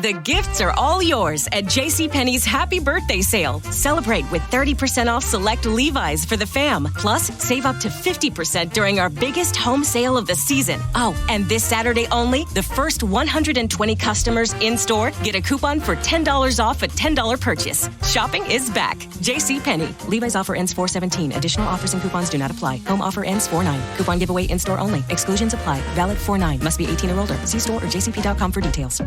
The gifts are all yours at JCPenney's Happy Birthday Sale. Celebrate with 30% off select Levi's for the fam. Plus, save up to 50% during our biggest home sale of the season. Oh, and this Saturday only, the first 120 customers in-store get a coupon for $10 off a $10 purchase. Shopping is back. JCPenney. Levi's offer ends 4/17. Additional offers and coupons do not apply. Home offer ends 4/9. Coupon giveaway in-store only. Exclusions apply. Valid 4/9. Must be 18 or older. See store or jcp.com for details.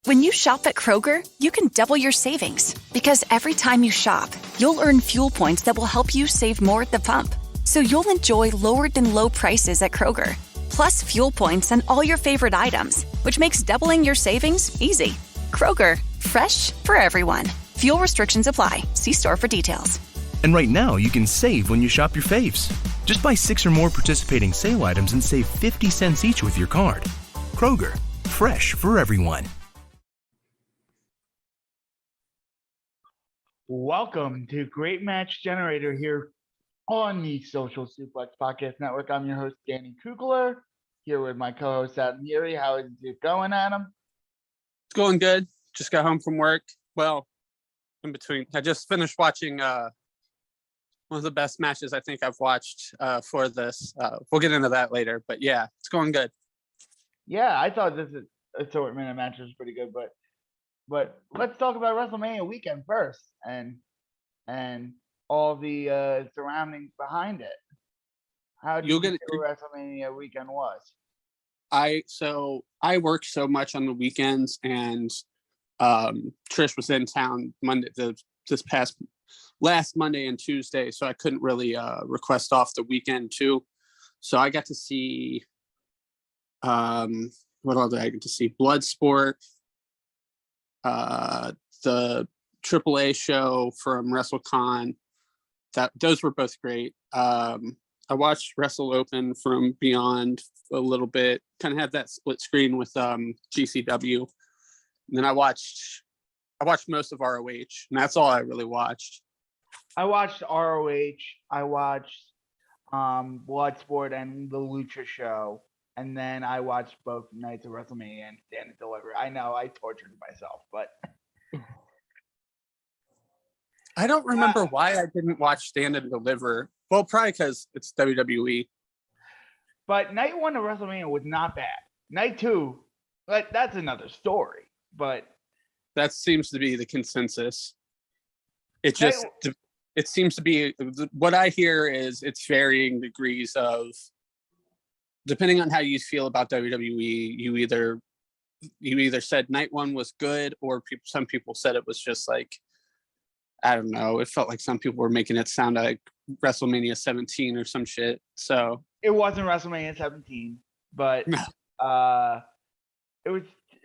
When you shop at Kroger, you can double your savings because every time you shop, you'll earn fuel points that will help you save more at the pump. So you'll enjoy lower than low prices at Kroger, plus fuel points on all your favorite items, which makes doubling your savings easy. Kroger, fresh for everyone. Fuel restrictions apply. See store for details. And right now, you can save when you shop your faves. Just buy 6 or more participating sale items and save 50 cents each with your card. Kroger, fresh for everyone. Welcome to Great Match Generator here on the Social Suplex Podcast Network. I'm your host, Danny Kugler, here with my co-host, Adam Yuri. How is it going, Adam? It's going good. Just got home from work. Well, in between. I just finished watching one of the best matches I think I've watched for this. We'll get into that later. But yeah, it's going good. Yeah, I thought this assortment of matches was pretty good, but let's talk about Wrestlemania Weekend first and all the surroundings behind it. How do you think Wrestlemania Weekend was? I work so much on the weekends, and Trish was in town last Monday and Tuesday, so I couldn't really request off the weekend too. So I got to see what all did I get to see? Bloodsport. The AAA show from WrestleCon, those were both great. I watched Wrestle Open from Beyond a little bit, kind of had that split screen with GCW. And then I watched most of ROH, and that's all I really watched. I watched ROH, I watched Bloodsport and the Lucha show, and then I watched both nights of WrestleMania and Stand and Deliver. I know I tortured myself, but I don't remember why I didn't watch Stand and Deliver. Well, probably because it's WWE. But night 1 of WrestleMania was not bad. Night 2, that's another story. But that seems to be the consensus. It seems to be what I hear is it's varying degrees of. Depending on how you feel about WWE, you either said night 1 was good, or some people said it was just like, I don't know. It felt like some people were making it sound like WrestleMania 17 or some shit. So it wasn't WrestleMania 17, but it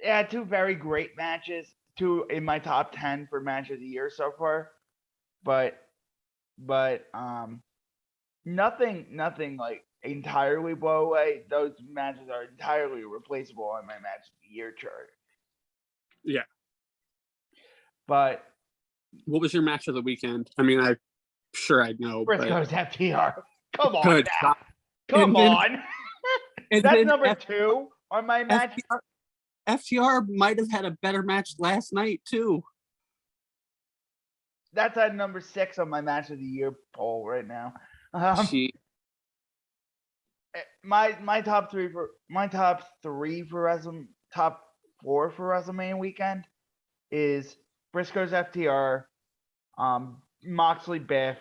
had 2 very great matches, 2 in my top 10 for match of the year so far. But nothing like entirely blow away. Those matches are entirely replaceable on my match of the year chart. Yeah. But what was your match of the weekend? I mean, I'm sure I'd know. Briscoe's FTR. Come on now. Come on. That's number 2 on my match. FTR might have had a better match last night too. That's at number 6 on my match of the year poll right now. My top 4 for WrestleMania Weekend is Briscoe's FTR, Moxley Biff,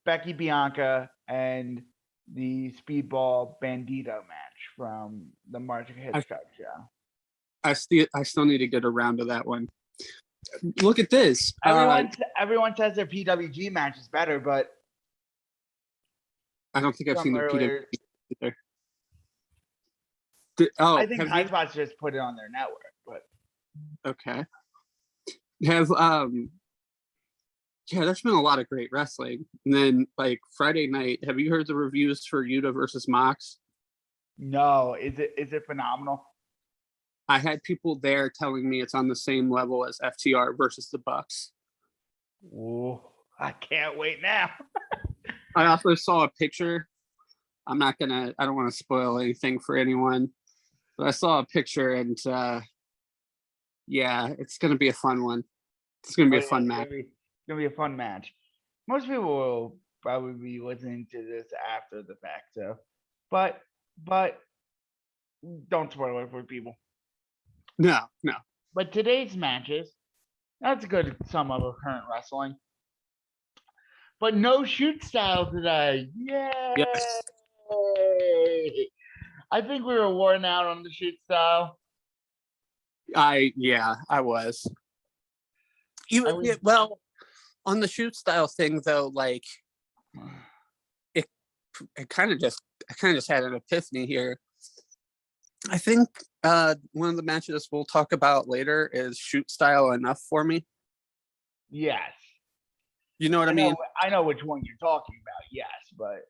Becky Bianca, and the Speedball Bandito match from the March Hitchcock show. I still need to get around to that one. Look at this. Everyone says their PWG match is better, but I don't think I've seen the PWG either. I think Highspot's just put it on their network, but okay. There's been a lot of great wrestling. And then like Friday night, have you heard the reviews for Yuta versus Mox? No, is it phenomenal? I had people there telling me it's on the same level as FTR versus the Bucks. Ooh, I can't wait now. I also saw a picture. I don't want to spoil anything for anyone, But I saw a picture, and yeah, it's gonna be a fun one. It's gonna be a fun match. It's gonna be a fun match. Most people will probably be listening to this after the fact, so but don't spoil it for people. No. But today's matches, that's a good sum up of current wrestling. But no shoot style today. Yay! Yes. I think we were worn out on the shoot style. I was. Well, on the shoot style thing though, like I kind of just had an epiphany here. I think one of the matches we'll talk about later is shoot style enough for me. Yes. You know what I mean? I know which one you're talking about, yes, but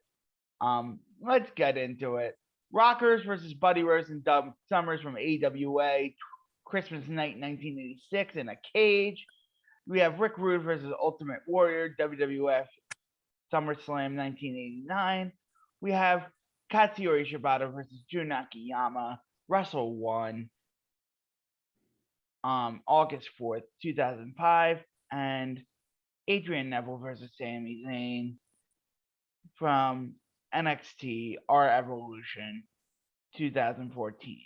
let's get into it. Rockers versus Buddy Rose and Doug Summers from AWA, Christmas night 1986 in a cage. We have Rick Rude versus Ultimate Warrior, WWF SummerSlam 1989. We have Katsuyori Shibata versus Jun Akiyama, Wrestle 1, August 4th, 2005. And Adrian Neville versus Sami Zayn from NXT Our Evolution 2014.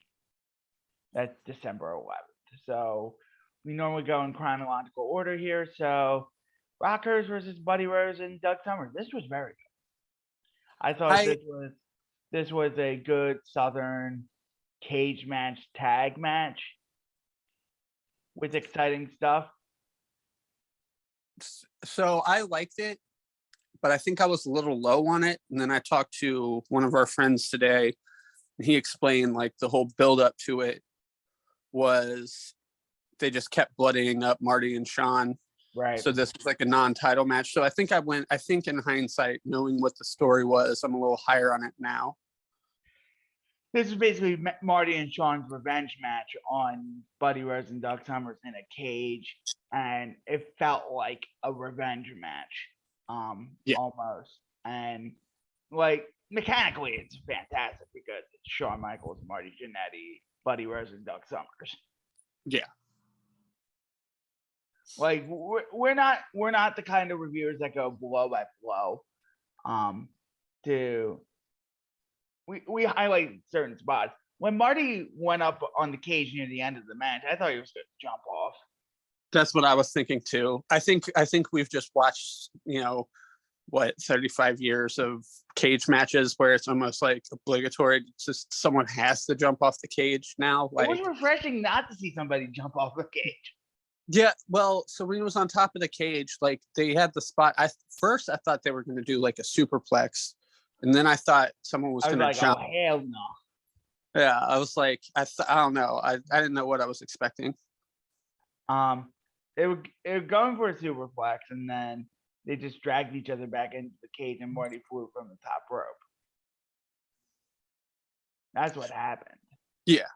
That's December 11th. So we normally go in chronological order here. So Rockers versus Buddy Rose and Doug Summers. This was very good. I thought this was a good Southern cage match, tag match with exciting stuff. So I liked it, but I think I was a little low on it. And then I talked to one of our friends today, and he explained like the whole build up to it was they just kept bloodying up Marty and Sean. Right. So this was like a non-title match. So I think in hindsight, knowing what the story was, I'm a little higher on it now. This is basically Marty and Sean's revenge match on Buddy Rose and Doug Summers in a cage, and it felt like a revenge match, almost. And like mechanically, it's fantastic because it's Shawn Michaels, Marty Jannetty, Buddy Rose, and Doug Summers. Yeah. Like we're not the kind of reviewers that go blow by blow. We highlight certain spots. When Marty went up on the cage near the end of the match, I thought he was going to jump off. That's what I was thinking too. I think we've just watched, 35 years of cage matches where it's almost like obligatory. It's just someone has to jump off the cage now. It was refreshing not to see somebody jump off the cage. Yeah, well, so when he was on top of the cage, like they had the spot. First I thought they were going to do like a superplex, and then I thought someone was going to jump. Oh, hell no. Yeah, I was like, I don't know. I didn't know what I was expecting. They were going for a superplex, and then they just dragged each other back into the cage, and Marty flew from the top rope. That's what happened. Yeah.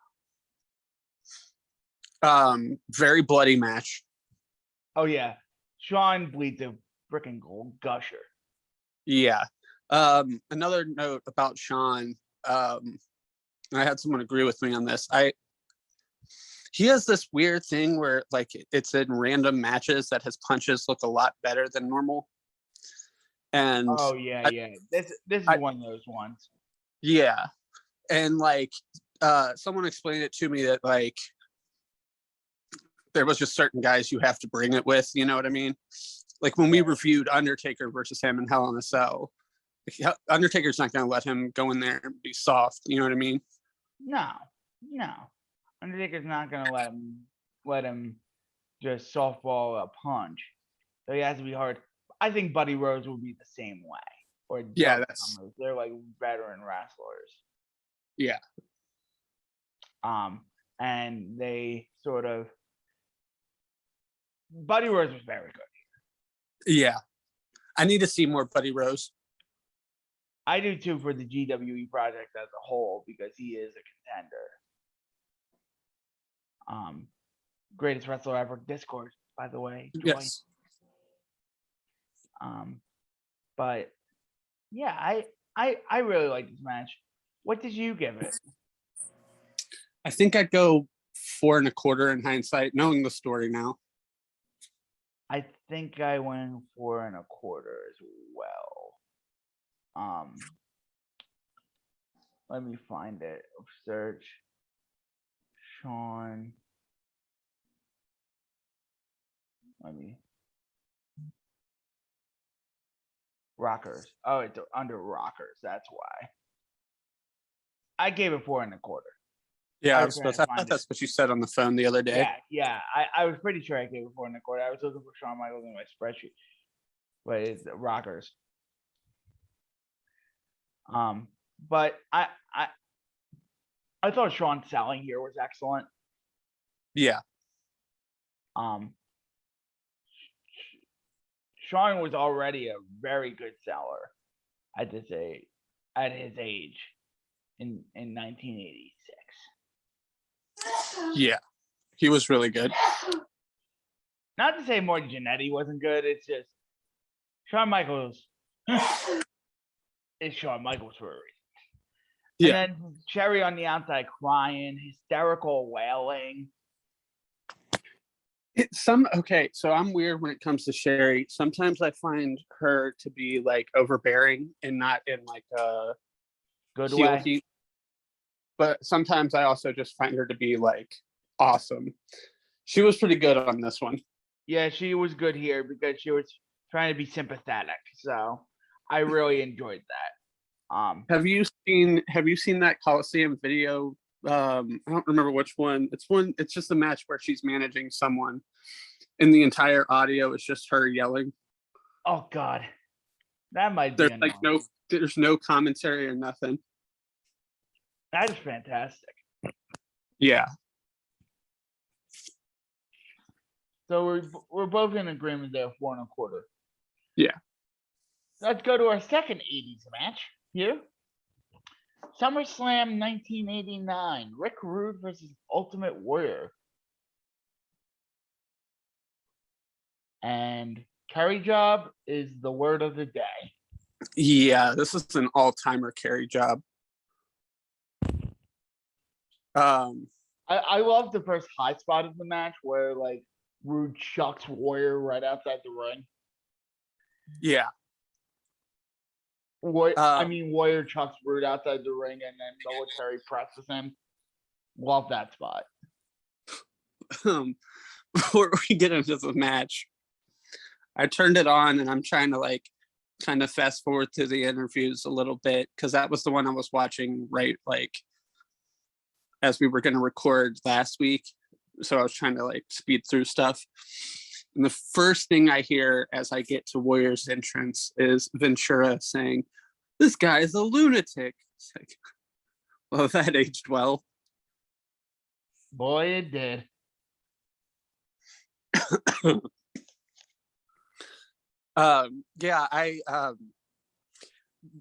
Very bloody match. Oh yeah, Sean bleeds a freaking gold gusher. Yeah. Another note about Sean. I had someone agree with me on this. He has this weird thing where like it's in random matches that his punches look a lot better than normal. And this is one of those ones. Yeah. And like someone explained it to me that like there was just certain guys you have to bring it with, you know what I mean? Like when we reviewed Undertaker versus him in Hell in a Cell, Undertaker's not going to let him go in there and be soft, you know what I mean? No. Undertaker's not going to let him just softball a punch. So he has to be hard. I think Buddy Rose will be the same way. Or they're like veteran wrestlers. Yeah. And they sort of Buddy Rose was very good. Yeah. I need to see more Buddy Rose. I do too for the GWE project as a whole because he is a contender. Greatest wrestler ever, Discord, by the way. Yes. But yeah, I really like this match. What did you give it? I think I'd go 4 1/4 in hindsight, knowing the story now. I think I went 4 1/4 as well. Let me find it. Search Sean. Rockers. Oh, it's under Rockers. That's why. I gave it 4 1/4. Yeah, I I was thought trying to find that's what you said on the phone the other day. Yeah. I was pretty sure I gave it 4 1/4. I was looking for Shawn Michaels in my spreadsheet, but it's Rockers. But I thought Sean's selling here was excellent. Yeah. Sean was already a very good seller at his age in 1986. Yeah. He was really good. Not to say Morton Jannetty wasn't good. It's just Shawn Michaels is Shawn Michaels for a reason. Yeah. And then Cherry on the outside crying, hysterical wailing. Okay, so I'm weird when it comes to Sherry. Sometimes I find her to be like overbearing and not in like a Good heel way. heat. But sometimes I also just find her to be like awesome. She was pretty good on this one. Yeah, she was good here because she was trying to be sympathetic. So I really enjoyed that. Have you seen that Coliseum video? I don't remember which one. It's just a match where she's managing someone and the entire audio is just her yelling. Oh God. That might be There's no commentary or nothing. That is fantastic. Yeah. So we're both in agreement there, 4 1/4. Yeah. Let's go to our second 80s match here. SummerSlam 1989. Rick Rude versus Ultimate Warrior. And carry job is the word of the day. Yeah, this is an all-timer carry job. I love the first high spot of the match where like Rude chucks Warrior right outside the ring. Yeah. Warrior chucks Rude outside the ring and then military presses him. Love that spot. Before we get into the match, I turned it on and I'm trying to like kind of fast forward to the interviews a little bit because that was the one I was watching right like as we were going to record last week. So I was trying to like speed through stuff. And the first thing I hear as I get to Warrior's entrance is Ventura saying, "This guy is a lunatic." It's like, well, that aged well. Boy, it did.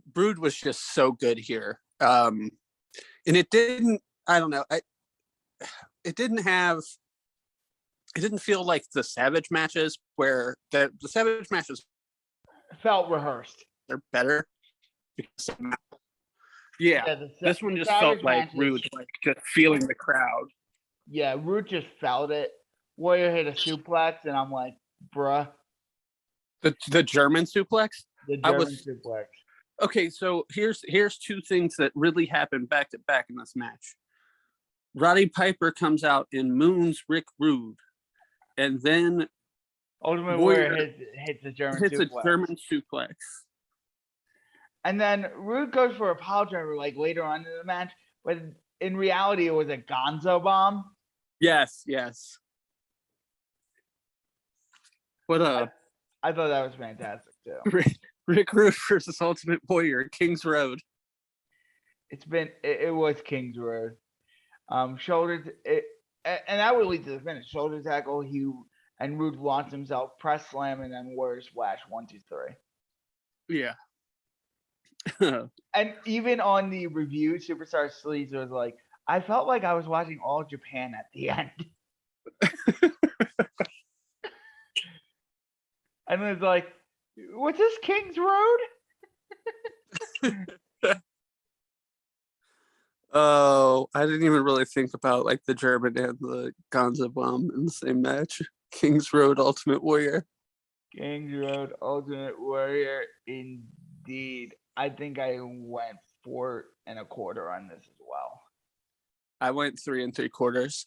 Brood was just so good here. And it didn't, I don't know, it didn't feel like the Savage matches where the Savage matches felt rehearsed. They're better. This one just felt like Rude, like just feeling the crowd. Yeah, Rude just felt it. Warrior hit a suplex, and I'm like, bruh. The German suplex? The German suplex. Okay, so here's two things that really happened back to back in this match. Roddy Piper comes out and moons Rick Rude, and then Ultimate Warrior hits a German suplex. And then Rude goes for a pile driver like later on in the match, but in reality it was a Gonzo bomb. Yes. I thought that was fantastic too. Rick Rude versus Ultimate Warrior, King's Road. It was King's Road. Shoulders, and that would lead to the finish. Shoulder tackle, and Rude launches himself, press slam, and then Warrior splash. 1, 2, 3. Yeah. And even on the review, Superstar Sleaze was like, I felt like I was watching All Japan at the end. And it was like, what's this, King's Road? Oh, I didn't even really think about like the German and the Gonza Bomb in the same match. Kings Road Ultimate Warrior. Kings Road Ultimate Warrior, indeed. I think I went 4.25 on this as well. I went 3 3/4.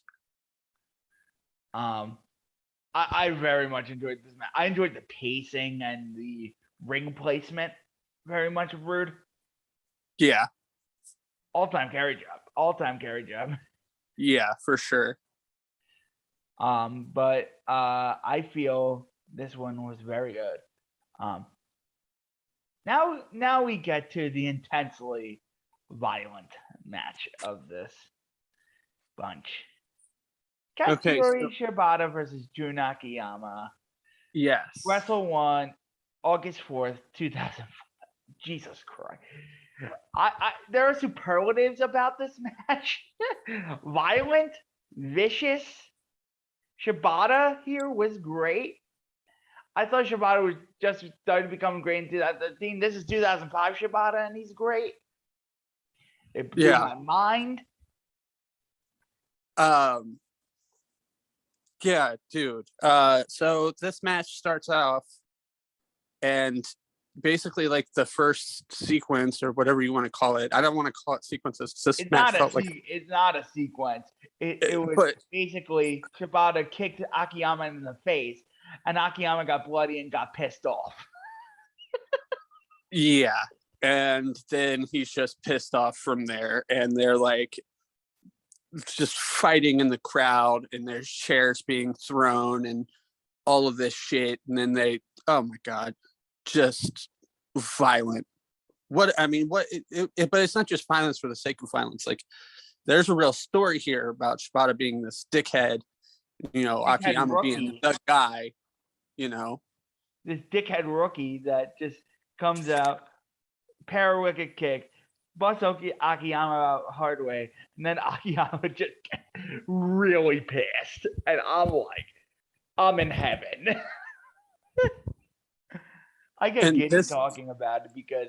I very much enjoyed this match. I enjoyed the pacing and the ring placement very much of Rude. Yeah. All-time carry job. Yeah, for sure. But I feel this one was very good. Now we get to the intensely violent match of this bunch. Katsuyori Shibata versus Jun Akiyama. Yes. Wrestle 1, August 4th, 2004. Jesus Christ. There are superlatives about this match. Violent, vicious. Shibata here was great. I thought Shibata was just starting to become great in 2013. This is 2005 Shibata, and he's great. It blew my mind. Yeah, dude. So this match starts off, and basically like the first sequence or whatever you want to call it. I don't want to call it sequences. This match felt like it's not a sequence. It was basically Shibata kicked Akiyama in the face, and Akiyama got bloody and got pissed off. Yeah, and then he's just pissed off from there, and they're like just fighting in the crowd, and there's chairs being thrown and all of this shit, and then oh my god, just violent. But it's not just violence for the sake of violence. Like, there's a real story here about Shibata being this dickhead, Akiyama being the guy, this dickhead rookie that just comes out, para-wicked kick, busts Akiyama out hard way, and then Akiyama just gets really pissed. And I'm like, I'm in heaven. I get giddy talking about it because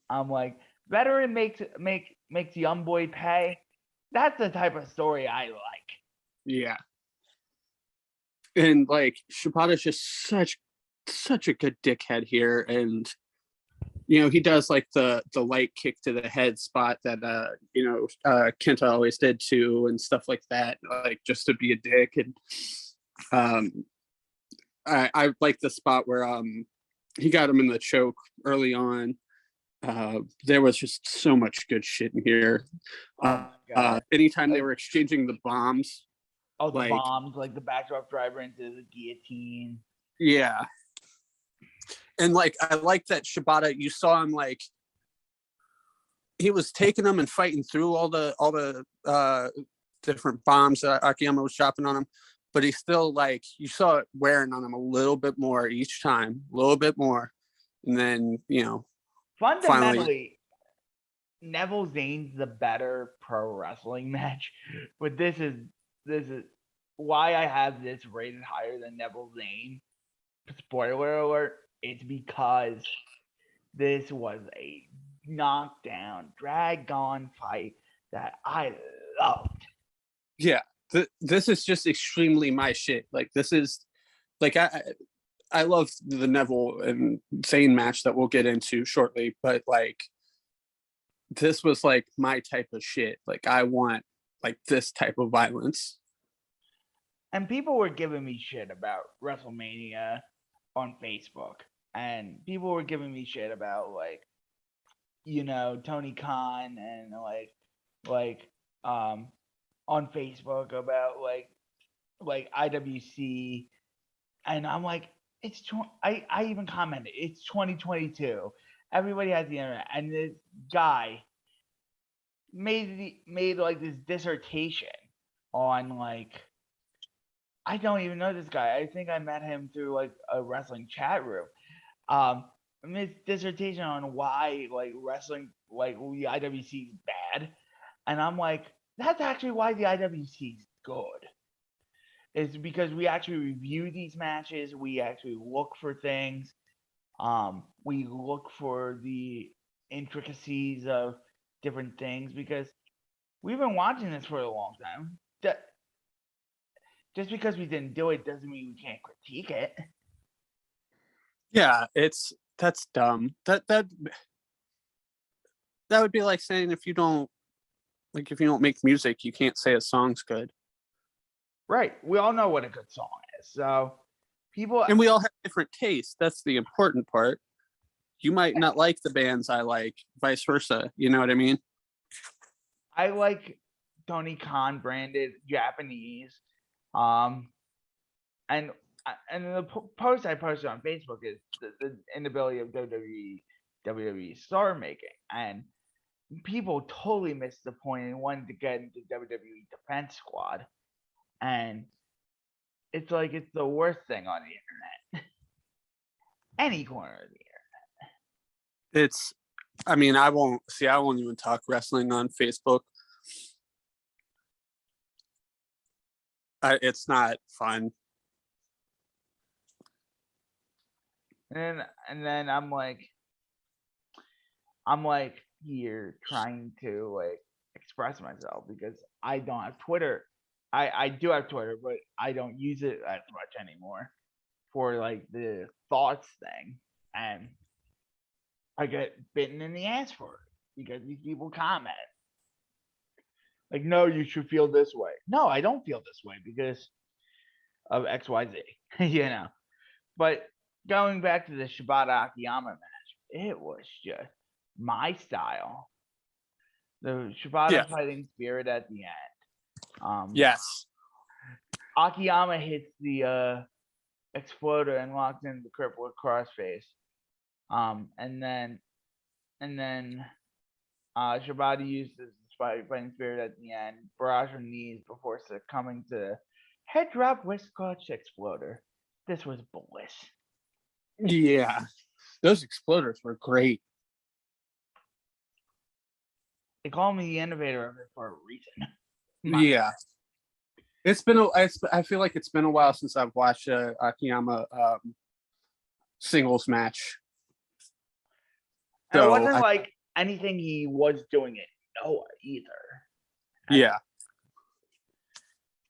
I'm like, veteran makes young boy pay. That's the type of story I like. Yeah. And like Shibata's just such a good dickhead here, and he does like the light kick to the head spot that Kenta always did too, and stuff like that, like just to be a dick. And I like the spot where he got him in the choke early on. There was just so much good shit in here. Anytime they were exchanging the bombs. Oh, the bombs, like the backdrop driver into the guillotine. Yeah. And like, I like that Shibata, you saw him like, he was taking them and fighting through all the different bombs that Akiyama was dropping on him, but he still, like, you saw it wearing on him a little bit more each time, a little bit more. And then, fundamentally, finally, Neville Zayn's the better pro wrestling match, but this is why I have this rated higher than Neville Zayn. Spoiler alert, it's because this was a knockdown, drag-on fight that I loved. Yeah, this is just extremely my shit. Like, this is, like, I love the Neville and Zayn match that we'll get into shortly, but like, this was like my type of shit. Like, I want like this type of violence. And people were giving me shit about Wrestlemania on Facebook, and people were giving me shit about like, Tony Khan, and on Facebook about like IWC, and I'm like, I even commented, it's 2022. Everybody has the internet, and this guy made like this dissertation on like, I don't even know this guy. I think I met him through like a wrestling chat room. His dissertation on why like wrestling, like the IWC is bad, and I'm like, that's actually why the IWC is good. It's because we actually review these matches. We actually look for things. We look for the intricacies of different things because we've been watching this for a long time. Just because we didn't do it doesn't mean we can't critique it. Yeah, that's dumb. That would be like saying if you don't make music, you can't say a song's good. Right. We all know what a good song is. So people, and we all have different tastes. That's the important part. You might not like the bands I like, vice versa. You know what I mean? I like Tony Khan branded Japanese. And the post I posted on Facebook is the inability of WWE star making, and people totally missed the point and wanted to get into WWE Defense Squad, and it's like it's the worst thing on the internet. Any corner of the internet. I won't even talk wrestling on Facebook. It's not fun. And then I'm like here trying to like express myself because I don't have Twitter. I do have Twitter, but I don't use it as much anymore for like the thoughts thing, and I get bitten in the ass for it because these people comment like, "No, you should feel this way." No, I don't feel this way because of XYZ, you know. But going back to the Shibata Akiyama match, it was just my style. The Shibata fighting spirit at the end. Yes. Akiyama hits the exploder and locks in the crippler crossface. And then Shibata uses the fighting spirit at the end, barrage of knees before succumbing to head drop wrist clutch exploder. This was bliss. Yeah, those exploders were great. They call me the innovator of it for a reason. Yeah, I feel like it's been a while since I've watched a Akiyama singles match. So, it wasn't like anything he was doing at Noah either. Yeah,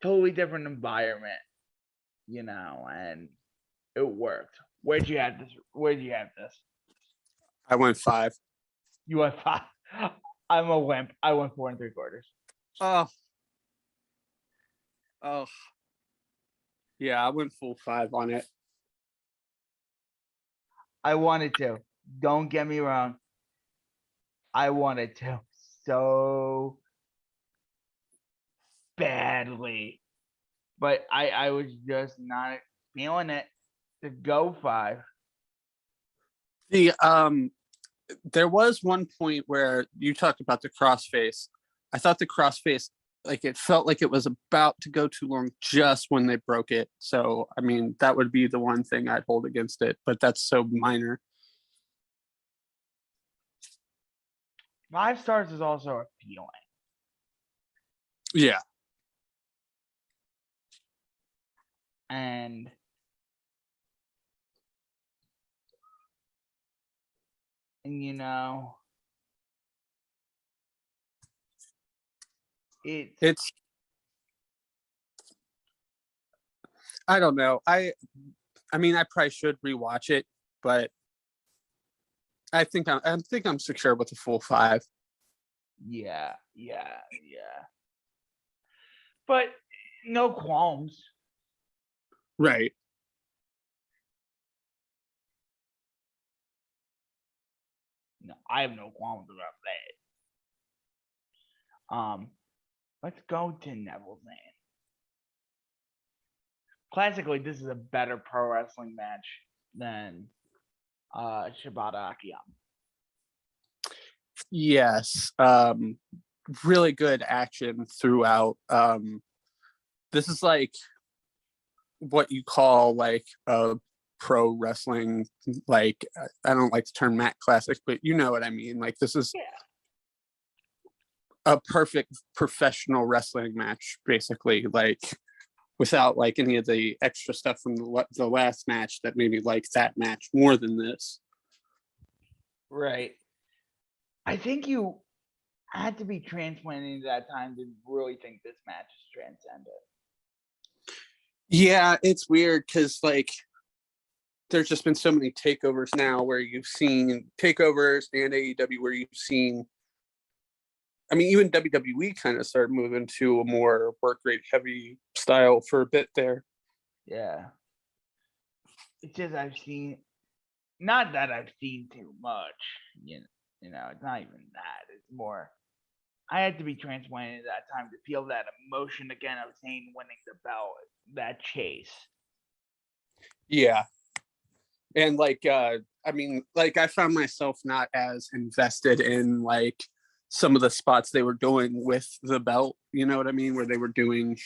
totally different environment, you know, and it worked. Where'd you have this? I went 5. You went 5. I'm a wimp. I went 4 3/4. Oh. Yeah, I went full 5 on it. I wanted to. Don't get me wrong. I wanted to so badly. But I was just not feeling it to go 5. There was one point where you talked about the crossface. I thought the crossface, like, it felt like it was about to go too long just when they broke it. So, I mean, that would be the one thing I'd hold against it, but that's so minor. 5 stars is also a feeling. Yeah. And you know, it's I don't know. I mean, I probably should rewatch it, but I think I'm secure with a full 5. Yeah. But no qualms. Right. No, I have no qualms about that. Let's go to Neville Zayn. Classically, this is a better pro wrestling match than Shibata Akiyama. Yes. Really good action throughout. This is like what you call like a pro wrestling, like, I don't like the term Matt Classic, but you know what I mean. Like, this is a perfect professional wrestling match, basically, like, without like any of the extra stuff from the last match that made me like that match more than this. Right. I think you I had to be transplanted into that time to really think this match is transcendent. Yeah, it's weird because like there's just been so many takeovers now where you've seen takeovers and AEW where you've seen. I mean, even WWE kind of started moving to a more work rate heavy style for a bit there. Yeah. It's just I've seen, not that I've seen too much, you know, it's not even that. It's more, I had to be transplanted at that time to feel that emotion again of Zayn winning the belt, that chase. Yeah. And like, I mean, like I found myself not as invested in like some of the spots they were doing with the belt, you know what I mean? Where they were doing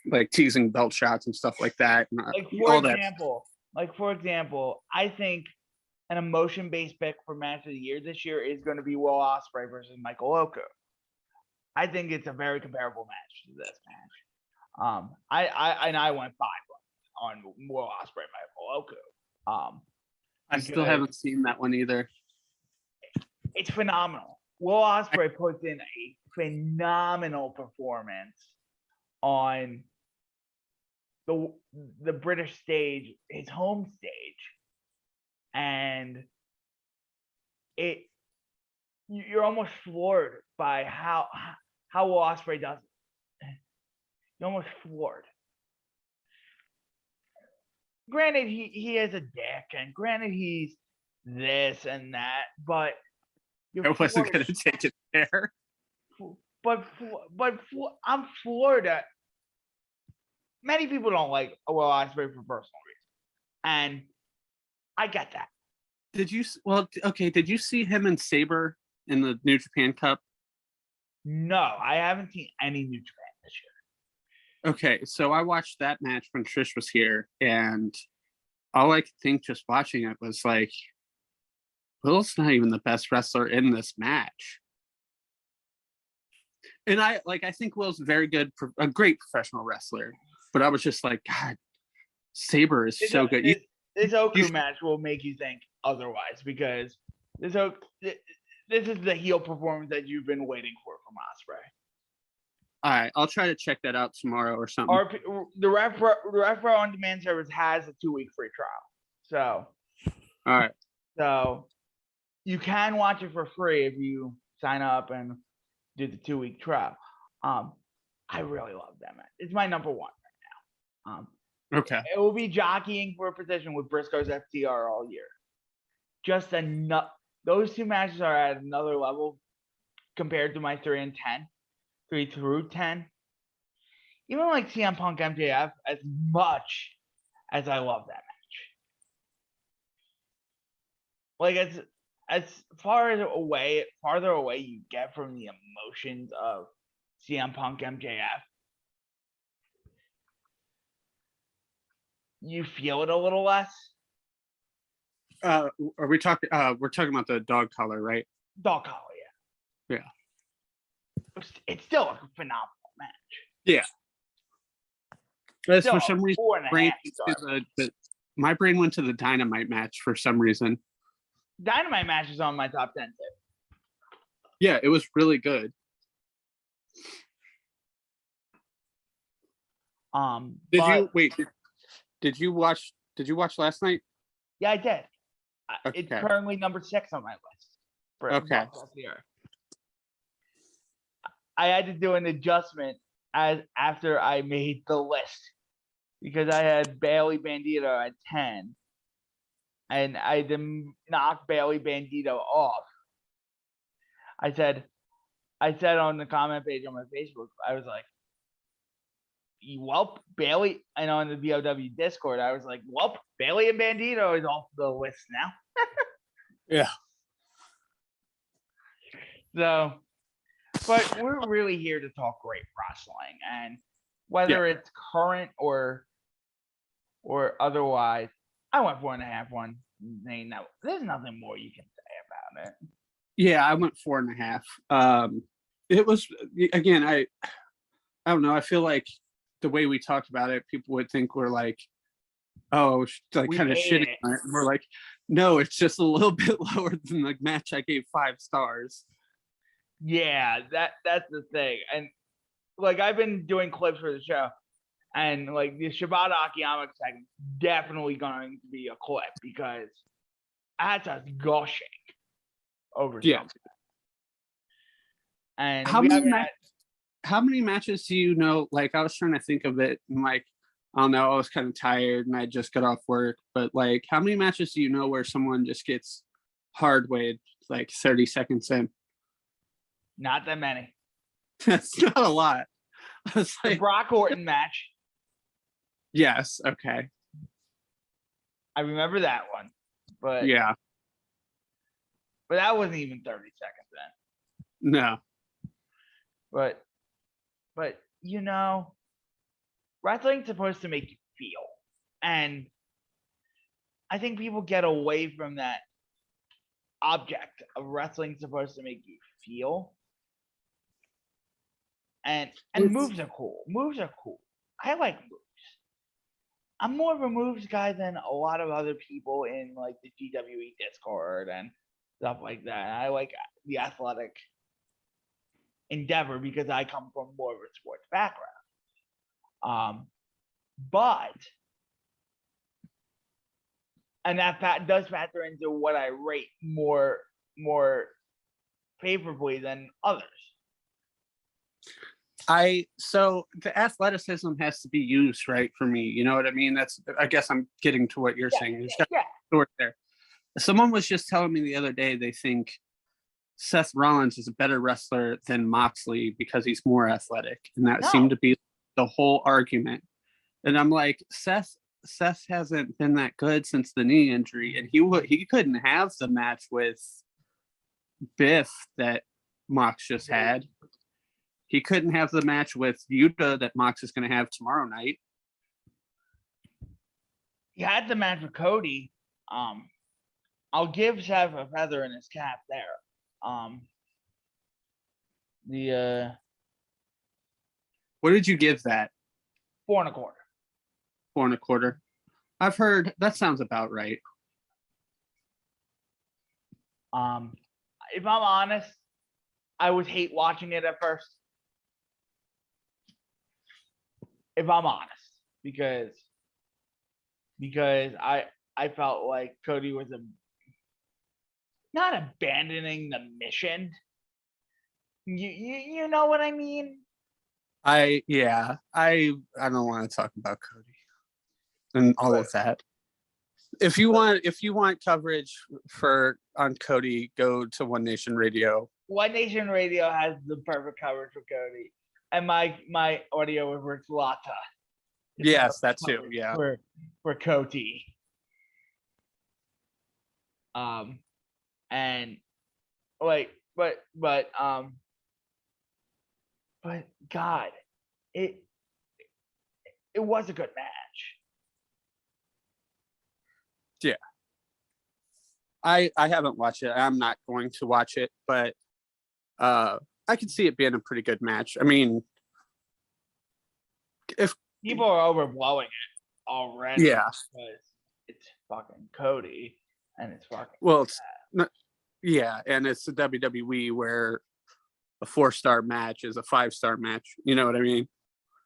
like teasing belt shots and stuff like that. And Like for example, I think an emotion-based pick for match of the year this year is going to be Will Ospreay versus Michael Oko. I think it's a very comparable match to this match. I went 5 on Will Ospreay, Michael Oko. I still haven't seen that one either. It's phenomenal. Will Ospreay puts in a phenomenal performance on the British stage, his home stage, and you're almost floored by how Will Ospreay does it. You're almost floored. Granted, he has a dick, and granted he's this and that, but I wasn't going to take it there. But I'm floored at. Many people don't like Will Ospreay for personal reasons, and I get that. Did you see him and Sabre in the New Japan Cup? No, I haven't seen any New Japan this year. Okay, so I watched that match when Trish was here, and all I could think just watching it was like, Will's not even the best wrestler in this match. And I think Will's very good, a great professional wrestler, but I was just like, God, Sabre is so good. This Oku match will make you think otherwise, because this is the heel performance that you've been waiting for from Ospreay. All right, I'll try to check that out tomorrow or something. The Referee on Demand service has a 2-week free trial, all right. So you can watch it for free if you sign up and do the 2-week trial. I really love that match. It's my number one right now. Okay. It will be jockeying for a position with Briscoe's FTR all year. Just enough. Those two matches are at another level compared to my 3 through 10. Even like CM Punk MJF, as much as I love that match. Like as farther away you get from the emotions of CM Punk MJF, you feel it a little less. Are we talking? We're talking about the dog collar, right? Dog collar, yeah. Yeah. It's still a phenomenal match. Yeah. For some reason, my brain went to the Dynamite match for some reason. Dynamite match is on my top 10 too. Yeah, it was really good. Did you watch last night? Yeah, I did. Okay. It's currently number 6 on my list. Okay. I had to do an adjustment after I made the list, because I had Bailey Bandito at 10, and I didn't knock Bailey Bandito off. I said on the comment page on my Facebook, I was like, "Welp, Bailey," and on the BOW Discord, I was like, "Welp, Bailey and Bandito is off the list now." Yeah. So, but we're really here to talk great wrestling, and whether it's current or otherwise, I went 4.5 one. There's nothing more you can say about it. Yeah, I went 4.5. It was, again, I don't know. I feel like the way we talked about it, people would think we're like, oh, like kind of shitting on it. And we're like, no, it's just a little bit lower than the match I gave 5 stars. Yeah, that's the thing. And like I've been doing clips for the show, and like the Shibata Akiyama segment definitely going to be a clip because that's us gushing over something. And How we many haven't had, how many matches do you know? Like, I was trying to think of it, and like, I don't know, I was kind of tired, and I just got off work. But like, how many matches do you know where someone just gets hard weighed like 30 seconds in? not that many. That's not a lot. I was The like, Brock Orton match, yes, okay, I remember that one, but yeah, that wasn't even 30 seconds then. no, But you know, wrestling's supposed to make you feel, and I think people get away from that object of wrestling supposed to make you feel. And moves are cool. Moves are cool. I like moves. I'm more of a moves guy than a lot of other people in like the GWE Discord and stuff like that. I like the athletic endeavor because I come from more of a sports background. But and that does factor into what I rate more favorably than others. So the athleticism has to be used, right, for me. You know what I mean? That's, I guess I'm getting to what you're saying. There's got short there. Someone was just telling me the other day they think Seth Rollins is a better wrestler than Moxley because he's more athletic, and that seemed to be the whole argument. And I'm like, Seth hasn't been that good since the knee injury, and he couldn't have the match with Biff that Mox just had. He couldn't have the match with Yuta that Mox is going to have tomorrow night. He had the match with Cody. I'll give Seth a feather in his cap there. What did you give that? 4.25. 4.25. I've heard that sounds about right. If I'm honest, I would hate watching it at first. If I'm honest, because I felt like Cody was not abandoning the mission. You know what I mean? I don't want to talk about Cody and all of that. If you want coverage on Cody, go to One Nation Radio. One Nation Radio has the perfect coverage for Cody. And my audio with Rich Lata. Yes, that too. Yeah. For Cody. And like, but God, it was a good match. Yeah. I haven't watched it. I'm not going to watch it, but I can see it being a pretty good match. I mean, if people are overblowing it already, yeah, because it's fucking Cody and it's fucking it's not, yeah, and it's the WWE where a 4-star match is a 5-star match. You know what I mean?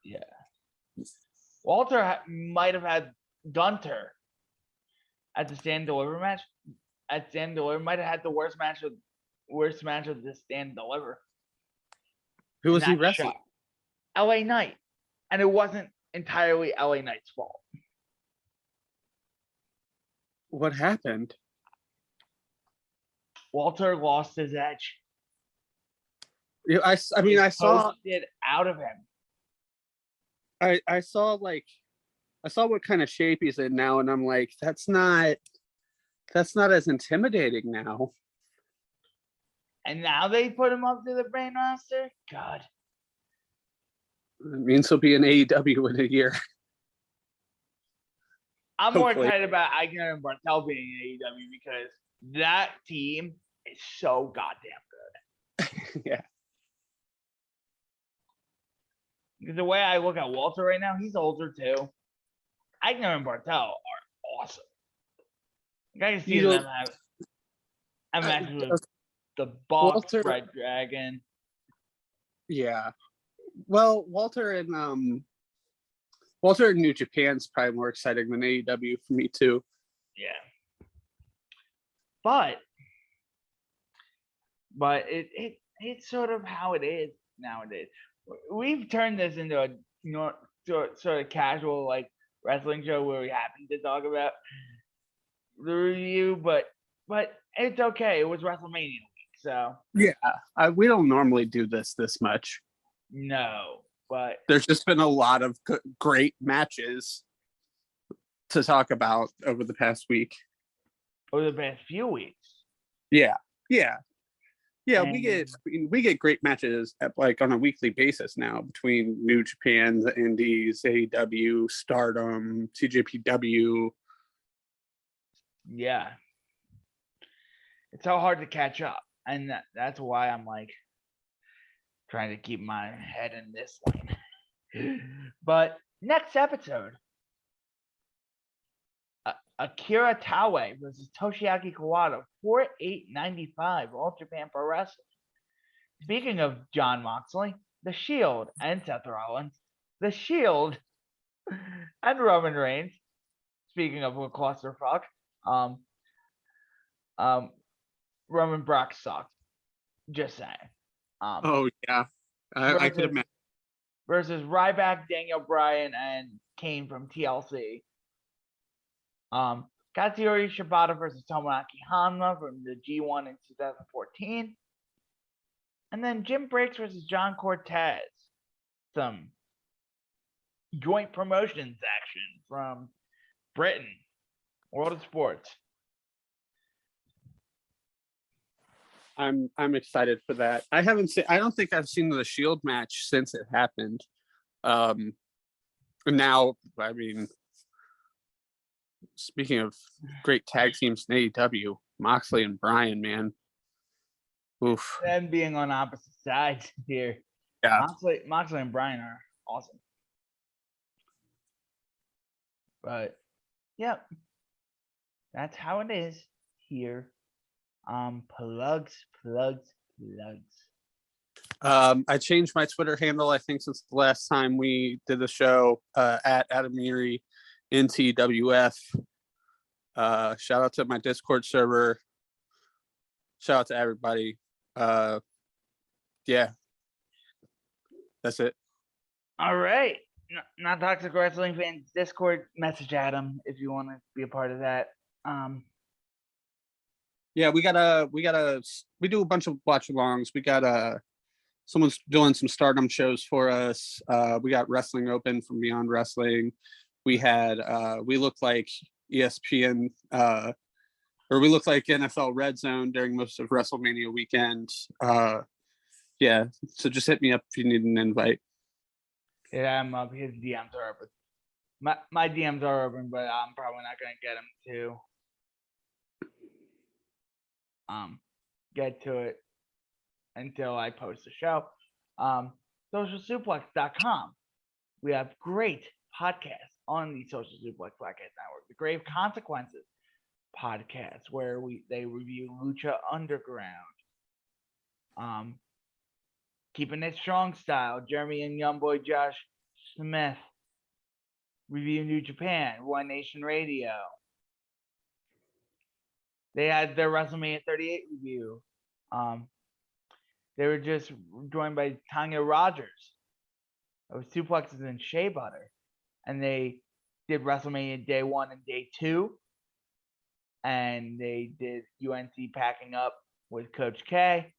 Yeah. Walter might have had Gunter at the Stand Deliver match. At Stand Deliver, might have had the worst match of the Stand Deliver. Who was he wrestling? LA Knight. And it wasn't entirely LA Knight's fault. What happened? Walter lost his edge. Yeah, I saw it out of him. I saw what kind of shape he's in now, and I'm like, that's not as intimidating now. And now they put him up to the main roster? God. It means he'll be in AEW in a year. I'm more excited about Akiyama and Bartel being in AEW because that team is so goddamn good. Yeah. Because the way I look at Walter right now, he's older too. Akiyama and Bartel are awesome. I can see them have matches with the Bucks, Red Dragon. Yeah. Well, Walter in New Japan's probably more exciting than AEW for me too. Yeah. But it's sort of how it is nowadays. We've turned this into a sort of casual like wrestling show where we happen to talk about the review, but it's okay. It was WrestleMania week, so yeah, we don't normally do this much. No, but there's just been a lot of great matches to talk about over the past week. Over the past few weeks. Yeah. We get great matches on a weekly basis now between New Japan, the Indies, AEW, Stardom, TJPW. Yeah, it's so hard to catch up, and that's why I'm like trying to keep my head in this lane. But next episode, Akira Taue versus Toshiaki Kawada, 4/8/95, All Japan Pro Wrestling. Speaking of Jon Moxley, The Shield, and Seth Rollins, The Shield, and Roman Reigns. Speaking of a clusterfuck, Roman Brock sucked. Just saying. Oh yeah, I could imagine. Versus Ryback, Daniel Bryan, and Kane from TLC. Katsuyori Shibata versus Tomoaki Hanma from the G1 in 2014. And then Jim Breaks versus John Cortez. Some joint promotions action from Britain. World of Sports. I'm excited for that. I don't think I've seen the Shield match since it happened. Now, I mean, speaking of great tag teams in AEW, Moxley and Bryan, man. Oof. Them being on opposite sides here. Yeah. Moxley and Bryan are awesome. But, yep. That's how it is here. Plugs. I changed my Twitter handle, I think, since the last time we did the show, at Adamiri NTWF. Shout out to my Discord server. Shout out to everybody. Yeah. That's it. All right. Not Toxic Wrestling Fans Discord, message Adam if you want to be a part of that. Yeah, we do a bunch of watch alongs. We got someone's doing some Stardom shows for us. We got Wrestling Open from Beyond Wrestling. We had we look like ESPN or we look like NFL Red Zone during most of WrestleMania weekend. Yeah, so just hit me up if you need an invite. Yeah, I'm up. His DMs are open. My DMs are open, but I'm probably not gonna get him to get to it until I post the show. Socialsuplex.com. We have great podcasts on the Social Suplex Podcast Network. The Grave Consequences podcast, where they review Lucha Underground. Keeping It Strong Style, Jeremy and Youngboy Josh Smith review New Japan, One Nation Radio. They had their WrestleMania 38 review. They were just joined by Tanya Rogers of Suplexes and Shea Butter. And they did WrestleMania Day 1 and Day 2. And they did UNC Packing Up with Coach K.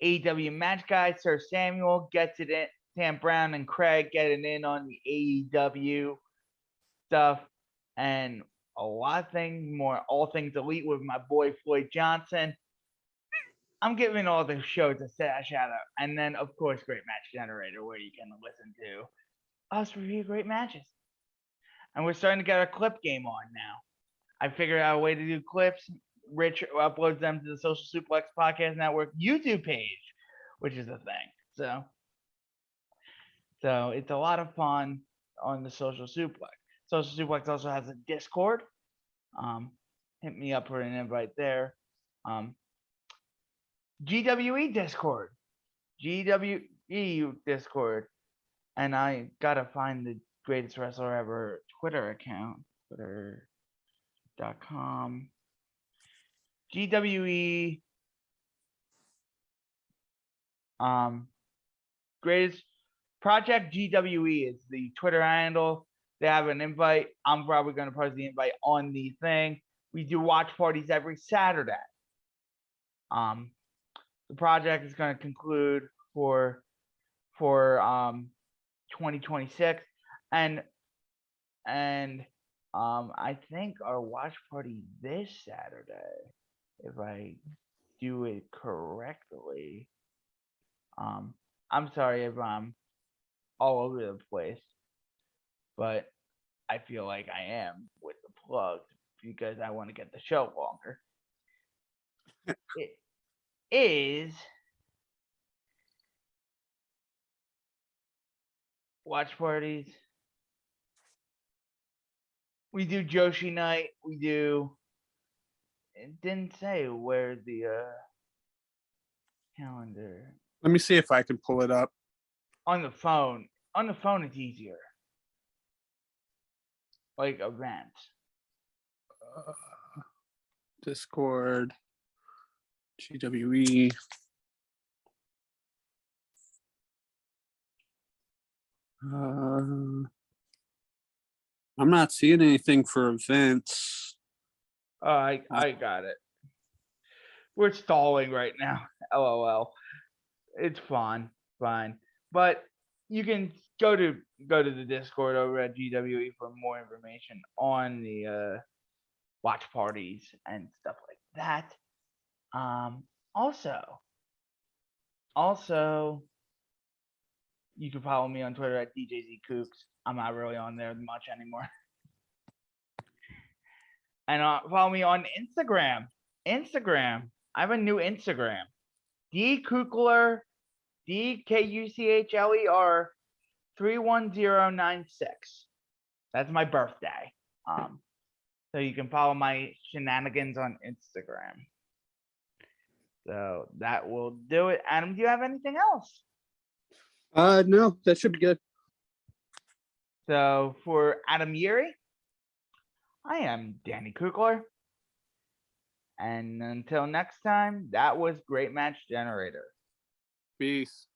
AEW Match Guy, Sir Samuel gets it in. Sam Brown and Craig getting in on the AEW stuff. And a lot of things more. All Things Elite with my boy Floyd Johnson. I'm giving all the shows a shout out. And then, of course, Great Match Generator, where you can listen to us review great matches. And we're starting to get our clip game on now. I figured out a way to do clips. Rich uploads them to the Social Suplex Podcast Network YouTube page, which is a thing. So it's a lot of fun on the Social Suplex. Social Suplex also has a Discord. Hit me up for an invite there. GWE Discord. And I gotta find the greatest wrestler ever Twitter account, twitter.com. GWE greatest Project GWE is the Twitter handle. They have an invite. I'm probably going to post the invite on the thing. We do watch parties every Saturday. The project is going to conclude for 2026, and I think our watch party this Saturday, if I do it correctly. I'm sorry if I'm all over the place, but I feel like I am with the plugs because I want to get the show longer. It is watch parties. We do Joshi night. We do. It didn't say where the calendar. Let me see if I can pull it up. On the phone. On the phone, it's easier. Like events. Discord. GWE. I'm not seeing anything for events. I got it. We're stalling right now. LOL. It's fine. But you can go to the Discord over at GWE for more information on the watch parties and stuff like that. Also, you can follow me on Twitter at DJZKooks. I'm not really on there much anymore. And follow me on Instagram. I have a new Instagram. DKuchler, DKUCHLER 31096. That's my birthday. So you can follow my shenanigans on Instagram. So that will do it. Adam, do you have anything else? No, that should be good. So for Adam Yeri, I am Danny Kuchler. And until next time, that was Great Match Generator. Peace.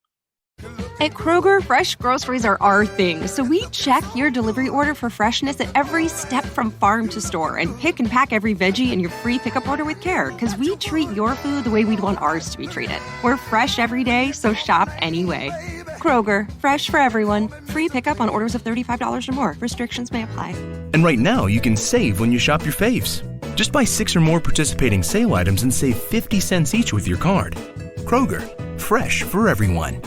At Kroger, fresh groceries are our thing, so we check your delivery order for freshness at every step from farm to store and pick and pack every veggie in your free pickup order with care, because we treat your food the way we'd want ours to be treated. We're fresh every day, so shop anyway. Kroger, fresh for everyone. Free pickup on orders of $35 or more. Restrictions may apply. And right now, you can save when you shop your faves. Just buy 6 or more participating sale items and save 50 cents each with your card. Kroger, fresh for everyone.